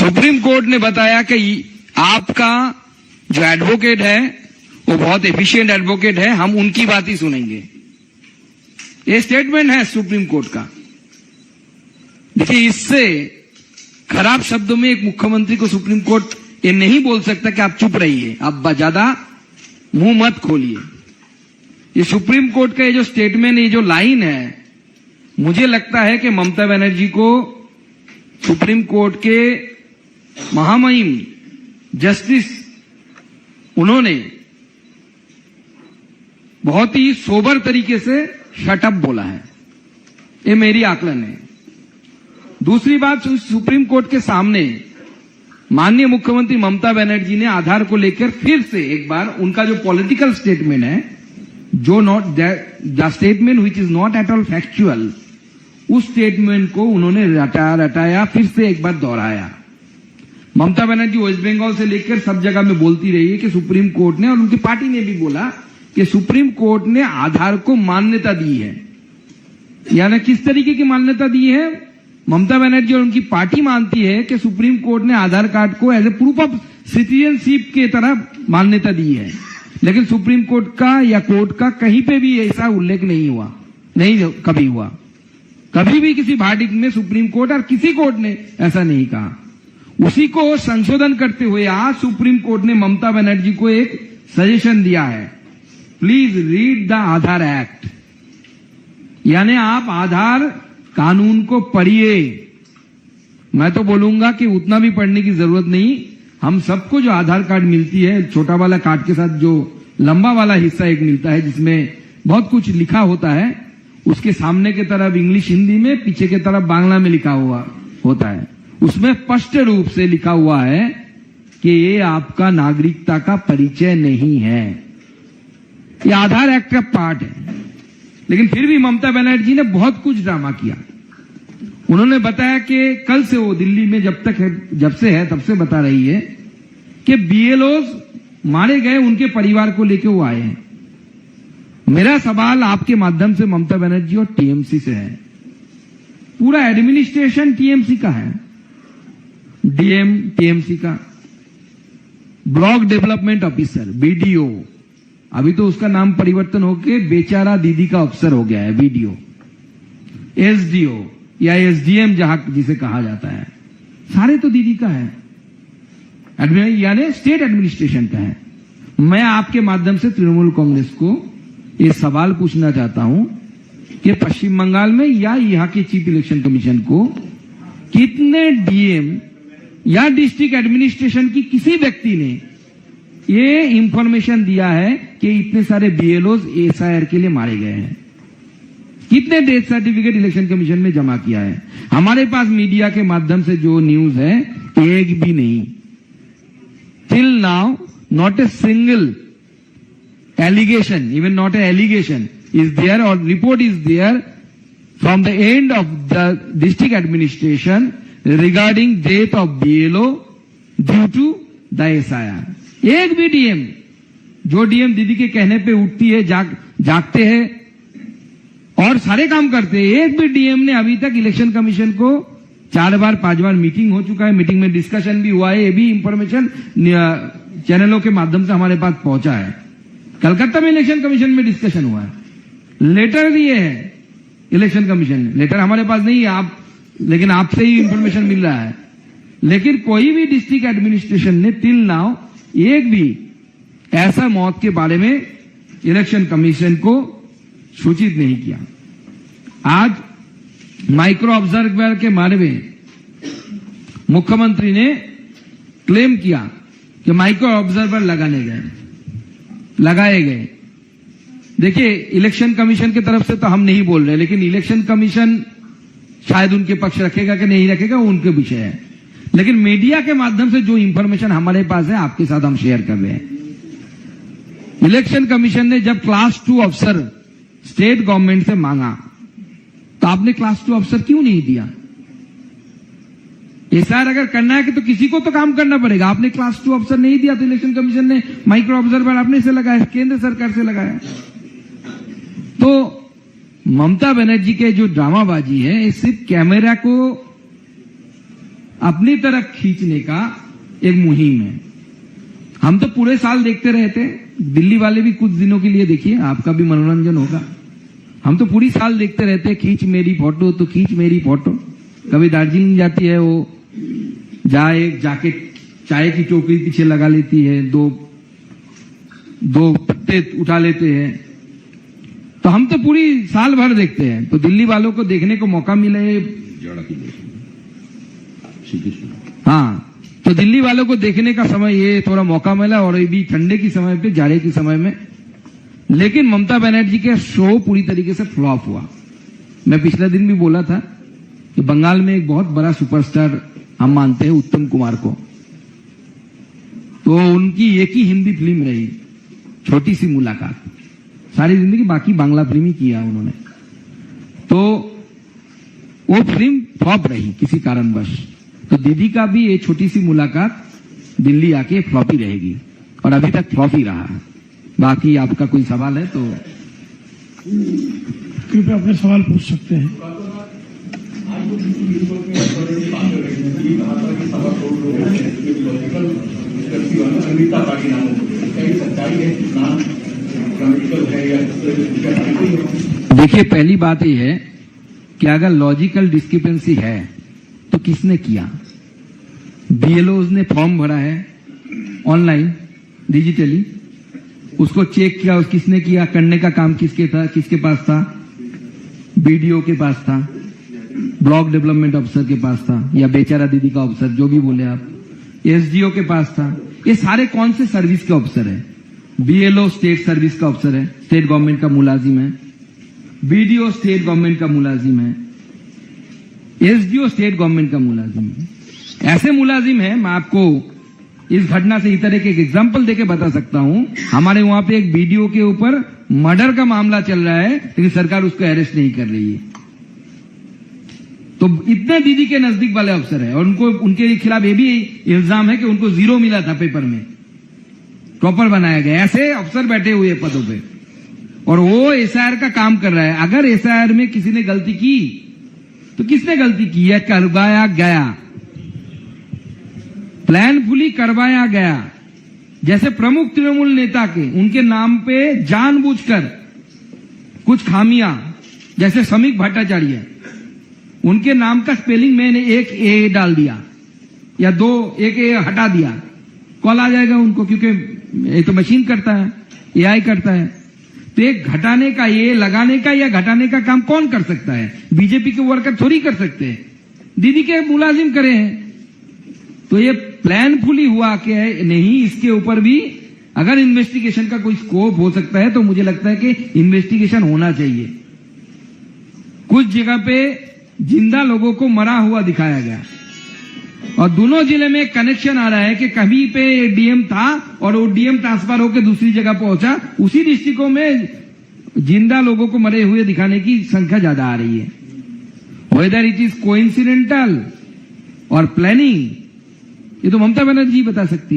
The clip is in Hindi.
सुप्रीम कोर्ट ने बताया कि आपका जो एडवोकेट है वो बहुत एफिशिएंट एडवोकेट है, हम उनकी बात ही सुनेंगे। ये स्टेटमेंट है सुप्रीम कोर्ट का। देखिए, इससे खराब शब्दों में एक मुख्यमंत्री को सुप्रीम कोर्ट ये नहीं बोल सकता कि आप चुप रहिए, आप ज्यादा मुंह मत खोलिए। ये सुप्रीम कोर्ट का ये जो स्टेटमेंट, ये जो लाइन है, मुझे लगता है कि ममता बनर्जी को सुप्रीम कोर्ट के महामहिम जस्टिस उन्होंने बहुत ही सोबर तरीके से शटअप बोला है, ये मेरी आकलन है। दूसरी बात, सुप्रीम कोर्ट के सामने माननीय मुख्यमंत्री ममता बनर्जी ने आधार को लेकर फिर से एक बार उनका जो पॉलिटिकल स्टेटमेंट है, जो not the statement which is not at all factual, उस स्टेटमेंट को उन्होंने रटाया फिर से एक बार दोहराया। ममता बनर्जी वेस्ट बंगाल से लेकर सब जगह में बोलती रही है कि सुप्रीम कोर्ट ने, और उनकी पार्टी ने भी बोला कि सुप्रीम कोर्ट ने आधार को मान्यता दी है। यानी किस तरीके की मान्यता दी है? ममता बनर्जी और उनकी पार्टी मानती है कि सुप्रीम कोर्ट ने आधार कार्ड को as a proof of citizenship के तरह मान्यता दी है, लेकिन सुप्रीम कोर्ट का या कोर्ट का कहीं पे भी ऐसा उल्लेख नहीं हुआ, नहीं कभी हुआ। कभी भी किसी वर्डिक्ट में सुप्रीम कोर्ट और किसी कोर्ट ने ऐसा नहीं कहा। उसी को संशोधन करते हुए आज सुप्रीम कोर्ट ने ममता बनर्जी को एक सजेशन दिया है, please read the Aadhaar act. यानी आप आधार कानून को पढ़िए। मैं तो बोलूंगा कि उतना भी पढ़ने की जरूरत नहीं। हम सबको जो आधार कार्ड मिलती है, छोटा वाला कार्ड के साथ जो लंबा वाला हिस्सा एक मिलता है जिसमें बहुत कुछ लिखा होता है, उसके सामने की तरफ इंग्लिश हिंदी में, पीछे की तरफ बांग्ला में लिखा हुआ होता है। उसमें स्पष्ट रूप से लिखा हुआ है कि ये आपका नागरिकता का परिचय नहीं है। ये आधार एक्ट का पार्ट है। लेकिन फिर भी ममता बनर्जी ने बहुत कुछ ड्रामा किया। उन्होंने बताया कि कल से वो दिल्ली में जब से है तब से बता रही है कि बीएलओ मारे गए, उनके परिवार को लेकर वो आए हैं। मेरा सवाल आपके माध्यम से ममता बनर्जी और टीएमसी से है, पूरा एडमिनिस्ट्रेशन टीएमसी का है, डीएम टीएमसी का, ब्लॉक डेवलपमेंट ऑफिसर बीडीओ, अभी तो उसका नाम परिवर्तन होके बेचारा दीदी का अफसर हो गया है बीडीओ, एसडीओ या एसडीएम जहां जिसे कहा जाता है, सारे तो दीदी का है, यानी स्टेट एडमिनिस्ट्रेशन का है। मैं आपके माध्यम से तृणमूल कांग्रेस को ये सवाल पूछना चाहता हूं कि पश्चिम बंगाल में या यहां के चीफ इलेक्शन कमीशन को कितने डीएम या डिस्ट्रिक्ट एडमिनिस्ट्रेशन की किसी व्यक्ति ने ये इंफॉर्मेशन दिया है कि इतने सारे बीएलओ एसआईआर के लिए मारे गए हैं? कितने डेथ सर्टिफिकेट इलेक्शन कमीशन में जमा किया है? हमारे पास मीडिया के माध्यम से जो न्यूज है, एक भी नहीं। Till now not a single allegation, even not an allegation is there or report is there from the end of the district administration regarding death of BLO due to the SIR. एक भी डीएम, जो डीएम दीदी के कहने पे उठती है, जागते हैं और सारे काम करते हैं, एक भी डीएम ने अभी तक इलेक्शन कमीशन को 4 बार 5 बार मीटिंग हो चुका है, मीटिंग में डिस्कशन भी हुआ है, ये भी इंफॉर्मेशन चैनलों के माध्यम से हमारे पास पहुंचा है। कलकत्ता में इलेक्शन कमीशन में डिस्कशन हुआ है, लेटर दिए हैं इलेक्शन कमीशन ने, लेटर हमारे पास नहीं है, लेकिन आपसे ही इंफॉर्मेशन मिल रहा है। लेकिन कोई भी डिस्ट्रिक्ट एडमिनिस्ट्रेशन ने टिल नाउ एक भी ऐसा मौत के बारे में इलेक्शन कमीशन को सूचित नहीं किया। आज माइक्रो ऑब्जर्वर के बारे में मुख्यमंत्री ने क्लेम किया कि माइक्रो ऑब्जर्वर लगाए गए। देखिए, इलेक्शन कमीशन की तरफ से तो हम नहीं बोल रहे, लेकिन इलेक्शन कमीशन शायद उनके पक्ष रखेगा कि नहीं रखेगा, वो उनके विषय है। लेकिन मीडिया के माध्यम से जो इंफॉर्मेशन हमारे पास है, आपके साथ हम शेयर कर रहे हैं। इलेक्शन कमीशन ने जब क्लास 2 अफसर स्टेट गवर्नमेंट से मांगा, तो आपने क्लास 2 अफसर क्यों नहीं दिया? एसआईआर अगर करना है कि तो किसी को तो काम करना पड़ेगा। आपने क्लास 2 अफसर नहीं दिया, तो इलेक्शन कमीशन ने माइक्रो ऑब्जर्वर आपने से लगाया, केंद्र सरकार से लगाया। तो ममता बनर्जी के जो ड्रामाबाजी है, ये सिर्फ कैमरा को अपनी तरफ खींचने का एक मुहिम है। हम तो पूरे साल देखते रहते हैं, दिल्ली वाले भी कुछ दिनों के लिए देखिए, आपका भी मनोरंजन होगा। हम तो पूरी साल देखते रहते हैं, खींच मेरी फोटो तो खींच मेरी फोटो। कभी दार्जिलिंग जाती है, वो जाके चाय की टोकरी पीछे लगा लेती है, दो पत्ते उठा लेते हैं। तो हम तो पूरी साल भर देखते हैं, तो दिल्ली वालों को देखने को मौका मिले, हाँ, तो दिल्ली वालों को देखने का समय ये थोड़ा मौका मिला, और ये भी ठंडे की समय पे, जाड़े की समय में। लेकिन ममता बनर्जी के शो पूरी तरीके से फ्लॉप हुआ। मैं पिछले दिन भी बोला था कि बंगाल में एक बहुत बड़ा सुपरस्टार हम मानते हैं उत्तम कुमार को, तो उनकी एक ही हिंदी फिल्म रही, छोटी सी मुलाकात। सारी जिंदगी बाकी बांग्ला फिल्म ही किया उन्होंने, तो वो फिल्म फ्लॉप रही किसी कारणवश। तो दीदी का भी ये छोटी सी मुलाकात दिल्ली आके फ्लॉप ही रहेगी, और अभी तक फ्लॉप ही रहा। बाकी आपका कोई सवाल है तो कृपया अपने सवाल पूछ सकते हैं। देखिए, पहली बात यह है कि अगर लॉजिकल डिस्क्रिपेंसी है तो किसने किया? बीएलओज ने फॉर्म भरा है ऑनलाइन डिजिटली, उसको चेक किया, किसने किया? करने का काम किसके पास था? बीडीओ के पास था, ब्लॉक डेवलपमेंट ऑफिसर के पास था, या बेचारा दीदी का ऑफिसर, जो भी बोले आप, एसडीओ के पास था। ये सारे कौन से सर्विस के ऑफिसर है? बीएलओ स्टेट सर्विस का ऑफिसर है, स्टेट गवर्नमेंट का मुलाजिम है, बीडीओ स्टेट गवर्नमेंट का मुलाजिम है, एसडीओ स्टेट गवर्नमेंट का मुलाजिम है। ऐसे मुलाजिम है, मैं आपको इस घटना से इस तरह के एक एग्जाम्पल देके बता सकता हूं। हमारे वहां पे एक बीडीओ के ऊपर मर्डर का मामला चल रहा है, लेकिन सरकार उसको अरेस्ट नहीं कर रही है। तो इतने दीदी के नजदीक वाले अफसर है, और उनके खिलाफ ये भी इल्जाम है कि उनको 0 मिला था पेपर में, प्रॉपर बनाया गया। ऐसे अफसर बैठे हुए पदों पे, और वो एसआईआर का काम कर रहा है। अगर एसआईआर में किसी ने गलती की तो किसने गलती की है? करवाया गया, प्लानफुली करवाया गया। जैसे प्रमुख तृणमूल नेता के उनके नाम पे जानबूझकर कुछ खामियां, जैसे श्रमिक भट्टाचार्य, उनके नाम का स्पेलिंग मैंने एक ए डाल दिया या एक ए हटा दिया, कॉल आ जाएगा उनको, क्योंकि ये तो मशीन करता है, एआई करता है। तो एक घटाने का, ये लगाने का या घटाने का काम कौन कर सकता है? बीजेपी के वर्कर थोड़ी कर सकते हैं, दीदी के मुलाजिम करे हैं। तो ये प्लानफुली हुआ कि नहीं, इसके ऊपर भी अगर इन्वेस्टिगेशन का कोई स्कोप हो सकता है तो मुझे लगता है कि इन्वेस्टिगेशन होना चाहिए। कुछ जगह पे जिंदा लोगों को मरा हुआ दिखाया गया, और दोनों जिले में कनेक्शन आ रहा है कि कहीं पे डीएम था और वो डीएम ट्रांसफर होकर दूसरी जगह पहुंचा। उसी डिस्ट्रिक्टों में जिंदा लोगों को मरे हुए दिखाने की संख्या ज्यादा आ रही है। वेदर इट इज कोइंसिडेंटल और प्लानिंग, ये तो ममता बनर्जी बता सकती है।